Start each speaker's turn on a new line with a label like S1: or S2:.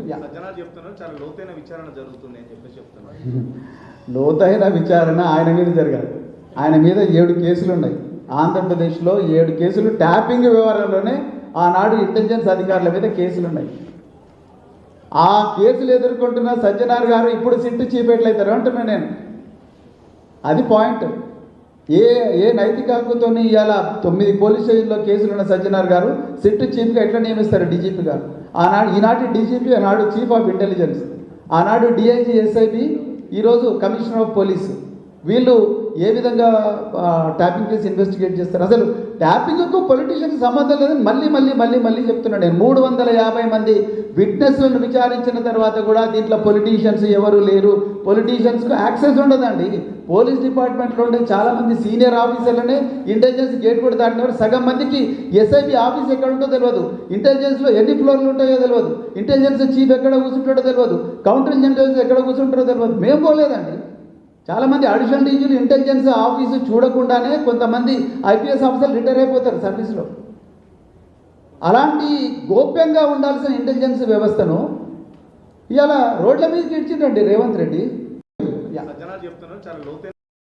S1: సజ్జనార్ చెప్తున్నారు చాలా లోతైన విచారణ జరుగుతుంది అని చెప్తున్నారు.
S2: లోతైన విచారణ ఆయన మీద జరగాలి. ఆయన మీద 7 కేసులు ఉన్నాయి. ఆంధ్రప్రదేశ్లో 7 కేసులు ట్యాపింగ్ వ్యవహారంలోనే ఆనాడు ఇంటెలిజెన్స్ అధికారుల మీద కేసులు ఉన్నాయి. ఆ కేసులు ఎదుర్కొంటున్న సజ్జనార్ గారు ఇప్పుడు సిట్ చీఫ్ ఎట్లయితారు అంటున్నా నేను. అది పాయింట్. ఏ నైతిక హక్కుతో ఇవాళ 9 పోలీస్ స్టేషన్లో కేసులు ఉన్న సజ్జనార్ గారు సిట్ చీఫ్గా ఎట్లా నియమిస్తారు డీజీపీ గారు? ఈనాటి డీజీపీ ఆనాడు చీఫ్ ఆఫ్ ఇంటెలిజెన్స్, ఆనాడు డిఐజీ ఎస్ఐబి, ఈరోజు కమిషనర్ ఆఫ్ పోలీసు. వీళ్ళు ఏ విధంగా ట్యాపింగ్ కేసు ఇన్వెస్టిగేట్ చేస్తారు? అసలు ట్యాపింగ్కు పొలిటీషియన్కి సంబంధం లేదని మళ్ళీ చెప్తున్నాను నేను. 350 మంది విట్నెస్లను విచారించిన తర్వాత కూడా దీంట్లో పొలిటీషియన్స్ ఎవరు లేరు. పొలిటీషియన్స్కు యాక్సెస్ ఉండదండి. పోలీస్ డిపార్ట్మెంట్లో ఉండే చాలామంది సీనియర్ ఆఫీసర్లనే ఇంటెలిజెన్స్ గేట్ కూడా దాటినవారు. సగం మందికి ఎస్ఐబి ఆఫీస్ ఎక్కడ ఉంటుందో తెలియదు, ఇంటెలిజెన్స్లో ఎన్ని ఫ్లోర్లు ఉంటాయో తెలియదు, ఇంటెలిజెన్స్ చీఫ్ ఎక్కడ కూర్చుంటాడో తెలియదు, కౌంటర్ ఇంటెలిజెన్స్ ఎక్కడ కూర్చుంటారో తెలియదు. మేము పోలేదండి. చాలామంది అడిషనల్ డీజీలు ఇంటెలిజెన్స్ ఆఫీసు చూడకుండానే కొంతమంది ఐపీఎస్ ఆఫీసర్లు రిటైర్ అయిపోతారు సర్వీస్లో. అలాంటి గోప్యంగా ఉండాల్సిన ఇంటెలిజెన్స్ వ్యవస్థను ఇవాళ రోడ్ల మీదకి ఇచ్చిండండి రేవంత్ రెడ్డి.
S1: సజ్జనార్ చెప్తున్నారు చాలా లోతైన